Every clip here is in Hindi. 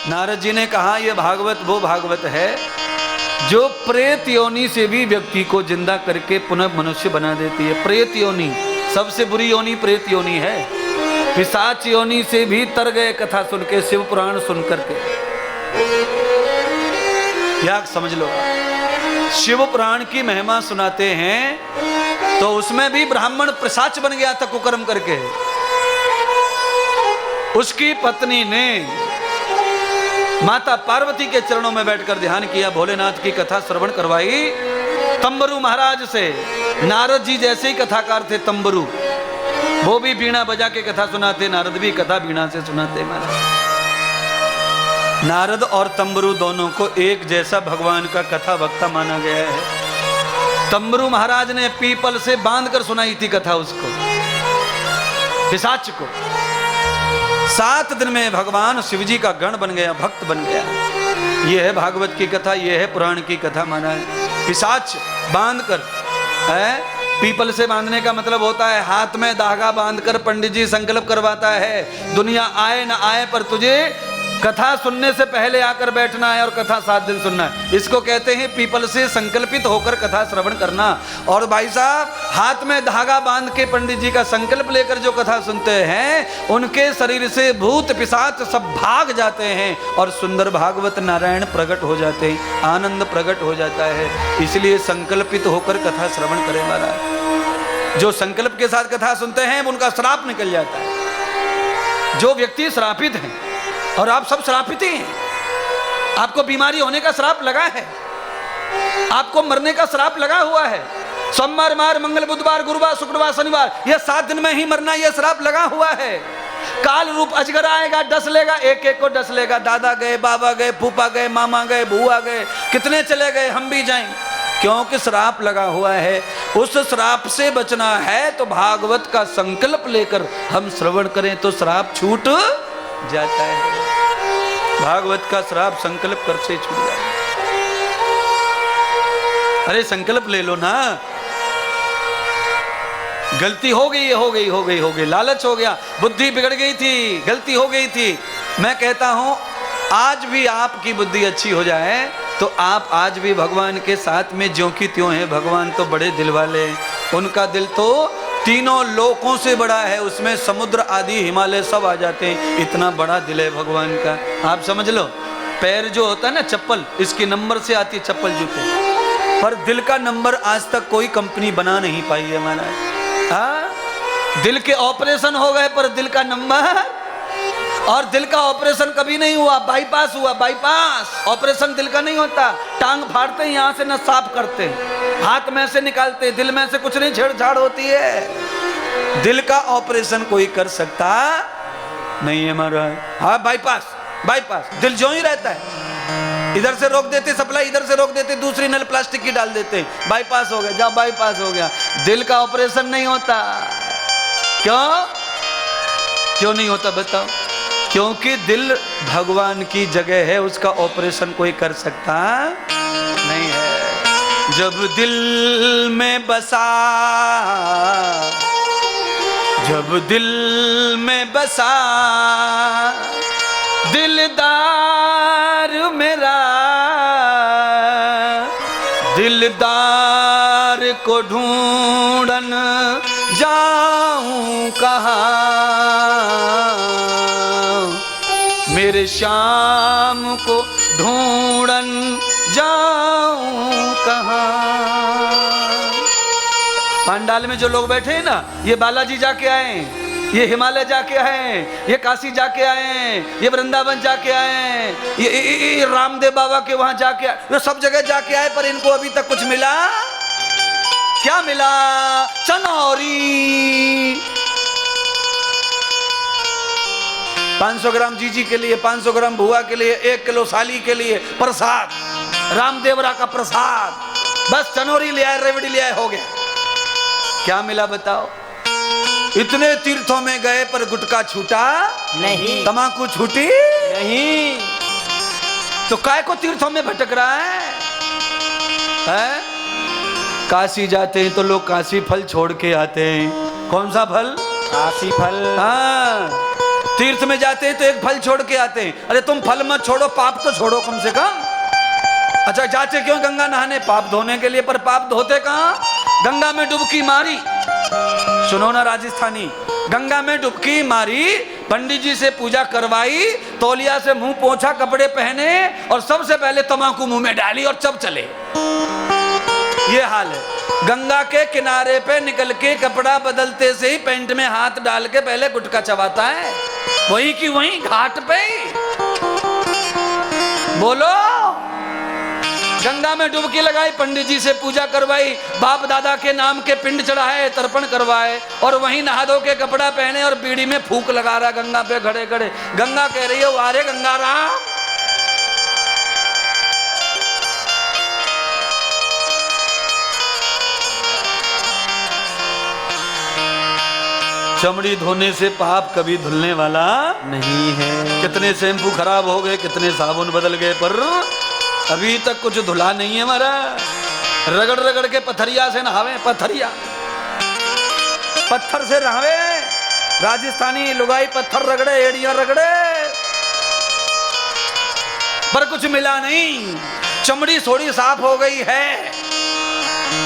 नारद जी ने कहा ये भागवत वो भागवत है जो प्रेत योनि से भी व्यक्ति को जिंदा करके पुनः मनुष्य बना देती है। प्रेत योनि सबसे बुरी योनि प्रेत योनि है। पिशाच योनि से भी तर गए कथा सुन के, शिव पुराण सुन करके। क्या समझ लो, शिव पुराण की महिमा सुनाते हैं तो उसमें भी ब्राह्मण पिशाच बन गया था कुकर्म करके। उसकी पत्नी ने माता पार्वती के चरणों में बैठकर ध्यान किया, भोलेनाथ की कथा श्रवण करवाई तंबरू महाराज से। नारद जी जैसे ही कथाकार थे तंबरू, वो भी बीणा बजा के कथा सुनाते, नारद भी कथा बीणा से सुनाते। महाराज नारद और तंबरू दोनों को एक जैसा भगवान का कथा वक्ता माना गया है। तंबरू महाराज ने पीपल से बांधकर सुनाई थी कथा उसको, पिशाच को। 7 दिन में भगवान शिव जी का गण बन गया, भक्त बन गया। यह है भागवत की कथा, यह है पुराण की कथा माना है। पिशाच बांधकर है, पीपल से बांधने का मतलब होता है हाथ में धागा बांधकर पंडित जी संकल्प करवाता है, दुनिया आए न आए पर तुझे कथा सुनने से पहले आकर बैठना है और कथा 7 दिन सुनना है। इसको कहते हैं पीपल से संकल्पित होकर कथा श्रवण करना। और भाई साहब हाथ में धागा बांध के पंडित जी का संकल्प लेकर जो कथा सुनते हैं उनके शरीर से भूत पिशाच सब भाग जाते हैं और सुंदर भागवत नारायण प्रकट हो जाते हैं, आनंद प्रकट हो जाता है। इसलिए संकल्पित होकर कथा श्रवण करे वाला, जो संकल्प के साथ कथा सुनते हैं उनका श्राप निकल जाता है। जो व्यक्ति श्रापित है, और आप सब श्रापित हैं, आपको बीमारी होने का श्राप लगा है, आपको मरने का श्राप लगा हुआ है। सोमवार मार मंगल बुधवार गुरुवार शुक्रवार शनिवार ये 7 दिन में ही मरना, ये श्राप लगा हुआ है। काल रूप अजगर आएगा, डस लेगा, एक एक को डस लेगा। दादा गए, बाबा गए, फूफा गए, मामा गए, बुआ गए, कितने चले गए, हम भी जाएंगे, क्योंकि श्राप लगा हुआ है। उस श्राप से बचना है तो भागवत का संकल्प लेकर हम श्रवण करें तो श्राप छूट जाता है। भागवत का श्राप संकल्प कर से छूट जाता है। अरे संकल्प ले लो ना, गलती हो गई, हो गई, हो गई, हो गई, लालच हो गया, बुद्धि बिगड़ गई थी, गलती हो गई थी। मैं कहता हूं आज भी आपकी बुद्धि अच्छी हो जाए तो आप आज भी भगवान के साथ में ज्यों की त्यों हैं। भगवान तो बड़े दिल वाले, उनका दिल तो तीनों लोकों से बड़ा है, उसमें समुद्र आदि हिमालय सब आ जाते हैं, इतना बड़ा दिल है भगवान का। आप समझ लो, पैर जो होता है ना चप्पल, इसके नंबर से आती है चप्पल जूते, पर दिल का नंबर आज तक कोई कंपनी बना नहीं पाई है। माना दिल के ऑपरेशन हो गए पर दिल का नंबर, और दिल का ऑपरेशन कभी नहीं हुआ, बाईपास हुआ। बाईपास ऑपरेशन दिल का नहीं होता, टांग फाड़ते हैं यहाँ से न साफ करते, हाथ में से निकालते, दिल में से कुछ नहीं छेड़छाड़ होती है। दिल का ऑपरेशन कोई कर सकता नहीं है महाराज। हाँ बाईपास, बाईपास दिल जो ही रहता है, इधर से रोक देते सप्लाई, इधर से रोक देते, दूसरी नल प्लास्टिक की डाल देते, बाईपास हो गया, जाओ बाईपास हो गया। दिल का ऑपरेशन नहीं होता। क्यों क्यों नहीं होता बताओ? क्योंकि दिल भगवान की जगह है, उसका ऑपरेशन कोई कर सकता नहीं है। जब दिल में बसा, जब दिल में बसा दिलदार मेरा, दिलदार को ढूंढन जाऊं कहाँ, मेरे श्याम को ढूंढन जाऊं कहाँ। पंडाल में जो लोग बैठे हैं ना, ये बालाजी जाके आए, ये हिमालय जाके आए, ये काशी जाके आए, ये वृंदावन जाके आए, ये रामदेव बाबा के वहां जाके आए, ये सब जगह जाके आए, पर इनको अभी तक कुछ मिला? क्या मिला? चनौरी। 500 ग्राम जीजी के लिए, 500 ग्राम भुआ के लिए, 1 किलो साली के लिए प्रसाद, रामदेवरा का प्रसाद, बस चनौरी ले आए, रेवड़ी ले आए, हो गया। क्या मिला बताओ? इतने तीर्थों में गए पर गुटखा छूटा नहीं, तमाकू छूटी नहीं, तो काय को तीर्थों में भटक रहा है? काशी जाते हैं तो लोग काशी फल छोड़ के आते हैं। कौन सा फल? काशी फल। हाँ, तीर्थ में जाते हैं तो एक फल छोड़ के आते हैं। अरे तुम फल मत छोड़ो, पाप तो छोड़ो कम से कम। अच्छा जाते क्यों गंगा नहाने? पाप धोने के लिए। पर पाप धोते कहाँ? गंगा में डुबकी मारी। सुनो ना राजस्थानी, गंगा में डुबकी मारी, पंडित जी से पूजा करवाई, तौलिया से मुंह पोंछा, कपड़े पहने और सबसे पहले तम्बाकू मुंह में डाली और सब चले। ये हाल है। गंगा के किनारे पे निकल के कपड़ा बदलते से ही पैंट में हाथ डाल के पहले गुटखा चबाता है, वही की वही घाट पे। बोलो, गंगा में डुबकी लगाई, पंडित जी से पूजा करवाई, बाप दादा के नाम के पिंड चढ़ाए, तर्पण करवाए और वहीं नहा धो के कपड़ा पहने और बीड़ी में फूंक लगा रहा गंगा पे खड़े खड़े। गंगा कह रही है वारे गंगा राम, चमड़ी धोने से पाप कभी धुलने वाला नहीं है। कितने शैम्पू खराब हो गए, कितने साबुन बदल गए, पर अभी तक कुछ धुला नहीं है हमारा। रगड़ रगड़ के पत्थरिया से नहावे, पत्थरिया, पत्थर से नहावे। राजस्थानी लुगाई पत्थर रगड़े, एड़ियां रगड़े, पर कुछ मिला नहीं। चमड़ी थोड़ी साफ हो गई है,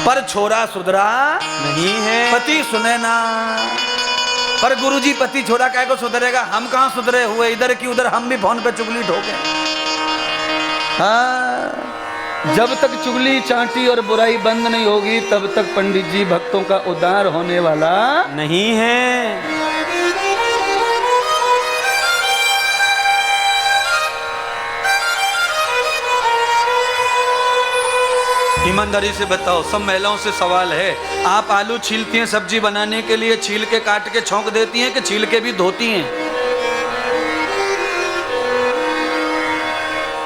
पर छोरा सुधरा नहीं है। पति सुने ना, पर गुरुजी पति छोरा क्या को सुधरेगा? हम कहाँ सुधरे हुए, इधर की उधर हम भी फोन पे चुगली ठोके। हाँ, जब तक चुगली चांटी और बुराई बंद नहीं होगी तब तक पंडित जी भक्तों का उद्धार होने वाला नहीं है। ईमानदारी से बताओ, सब महिलाओं से सवाल है, आप आलू छीलती हैं सब्जी बनाने के लिए, छील के काट के छौंक देती हैं कि छील के भी धोती हैं?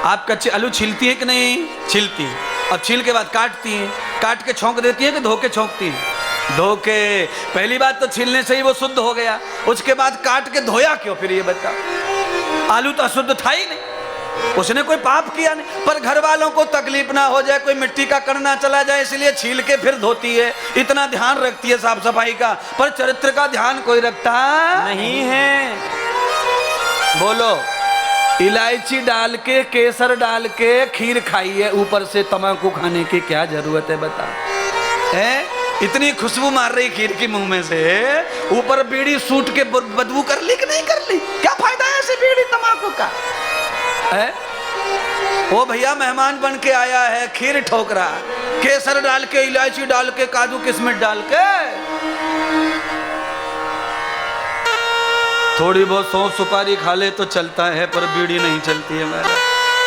आप कच्चे आलू छीलती हैं कि नहीं? छीलती हैं। अब छील के बाद काटती हैं, काट के छौंक देती हैं कि धो के छौंकती हैं? धो के। पहली बात तो छीलने से ही वो शुद्ध हो गया, उसके बाद काट के धोया क्यों फिर ये बताओ? आलू तो अशुद्ध था ही नहीं, उसने कोई पाप किया नहीं। पर घर वालों को तकलीफ ना हो जाए, कोई मिट्टी का कण ना चला जाए, इसलिए छील के फिर धोती है, इतना ध्यान रखती है साफ सफाई का। पर चरित्र का ध्यान कोई रखता नहीं है। बोलो, इलायची डाल के, केसर डाल के खीर खाइए, ऊपर से तम्बाकू खाने की क्या जरूरत है बता? इतनी खुशबू मार रही खीर की मुंह में से, ऊपर बीड़ी सूट के बदबू कर ली कि नहीं कर ली? क्या फायदा है ऐसे बीड़ी तम्बाकू का? है वो भैया मेहमान बन के आया है, खीर ठोक रहा, केसर डाल के, इलायची डाल के, काजू किशमिश डाल के। थोड़ी बहुत सौंफ सुपारी खा ले तो चलता है, पर बीड़ी नहीं चलती है मेरा।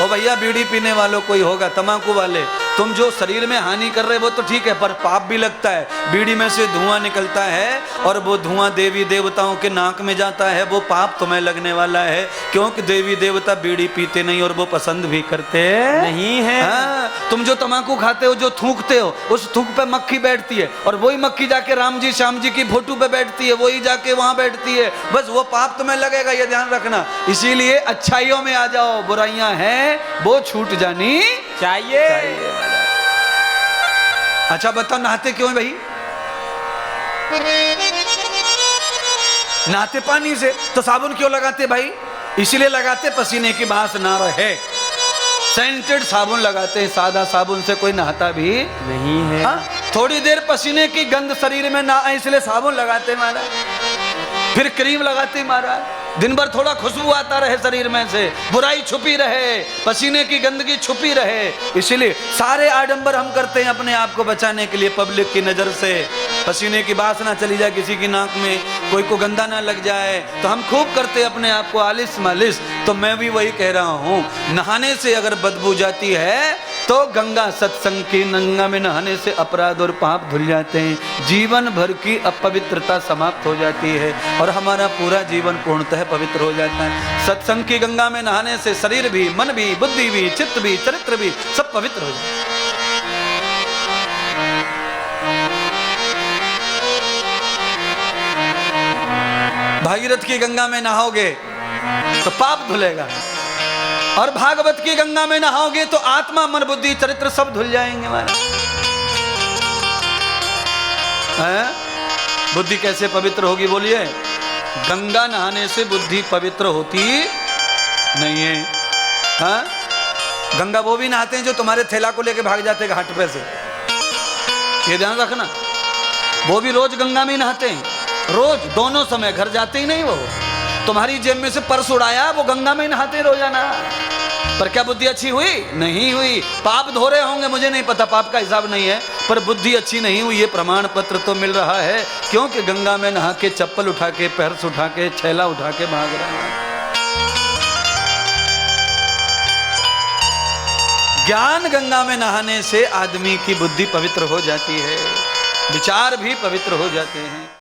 ओ भैया, बीड़ी पीने वालों कोई होगा, तम्बाकू वाले, तुम जो शरीर में हानि कर रहे हो वो तो ठीक है, पर पाप भी लगता है। बीड़ी में से धुआं निकलता है और वो धुआं देवी देवताओं के नाक में जाता है, वो पाप तुम्हें लगने वाला है, क्योंकि देवी देवता बीड़ी पीते नहीं और वो पसंद भी करते नहीं है। हाँ, तुम जो तम्बाकू खाते हो, जो थूकते हो, उस थूक पे मक्खी बैठती है और वही मक्खी जाके राम जी श्याम जी की फोटो पे बैठती है, वही जाके वहां बैठती है, बस वो पाप तुम्हें लगेगा, ये ध्यान रखना। इसीलिए अच्छाइयों में आ जाओ, बुराइयां हैं वो छूट जानी चाहिए। अच्छा बताओ, नहाते क्यों भाई? नहाते पानी से, तो साबुन क्यों लगाते भाई? इसलिए लगाते पसीने की बास ना रहे, सेंटेड साबुन लगाते हैं, सादा साबुन से कोई नहाता भी नहीं है। हा? थोड़ी देर पसीने की गंध शरीर में ना आए इसलिए साबुन लगाते महाराज, फिर क्रीम लगाते महाराज, दिन भर थोड़ा खुशबू आता रहे शरीर में से, बुराई छुपी रहे, पसीने की गंदगी छुपी रहे। इसलिए सारे आडंबर हम करते हैं अपने आप को बचाने के लिए, पब्लिक की नजर से, पसीने की बास ना चली जाए किसी की नाक में, कोई को गंदा ना लग जाए, तो हम खूब करते हैं अपने आप को आलिस मालिस। तो मैं भी वही कह रहा हूँ, नहाने से अगर बदबू जाती है तो गंगा सत्संग की, गंगा में नहाने से अपराध और पाप धुल जाते हैं, जीवन भर की अपवित्रता समाप्त हो जाती है और हमारा पूरा जीवन पूर्णतः पवित्र हो जाता है। सत्संग की गंगा में नहाने से शरीर भी, मन भी, बुद्धि भी, चित्त भी, चरित्र भी सब पवित्र हो जाता है। भागीरथ की गंगा में नहाओगे तो पाप धुलेगा, और भागवत की गंगा में नहाओगे तो आत्मा, मन, बुद्धि, चरित्र सब धुल जाएंगे हमारे। बुद्धि कैसे पवित्र होगी बोलिए? गंगा नहाने से बुद्धि पवित्र होती नहीं है। हाँ, गंगा वो भी नहाते हैं जो तुम्हारे थैला को लेके भाग जाते हैं घाट पे से, ये ध्यान रखना। वो भी रोज गंगा में ही नहाते हैं, रोज, दोनों समय, घर जाते ही नहीं। वो तुम्हारी जेब में से पर्स उड़ाया, वो गंगा में ही नहाते रोजाना। पर क्या बुद्धि अच्छी हुई? नहीं हुई। पाप धो रहे होंगे, मुझे नहीं पता, पाप का हिसाब नहीं है, पर बुद्धि अच्छी नहीं हुई। ये प्रमाण पत्र तो मिल रहा है, क्योंकि गंगा में नहा के, चप्पल उठा के, पर्स उठा के, छैला उठा के भाग रहा है। ज्ञान गंगा में नहाने से आदमी की बुद्धि पवित्र हो जाती है, विचार भी पवित्र हो जाते हैं।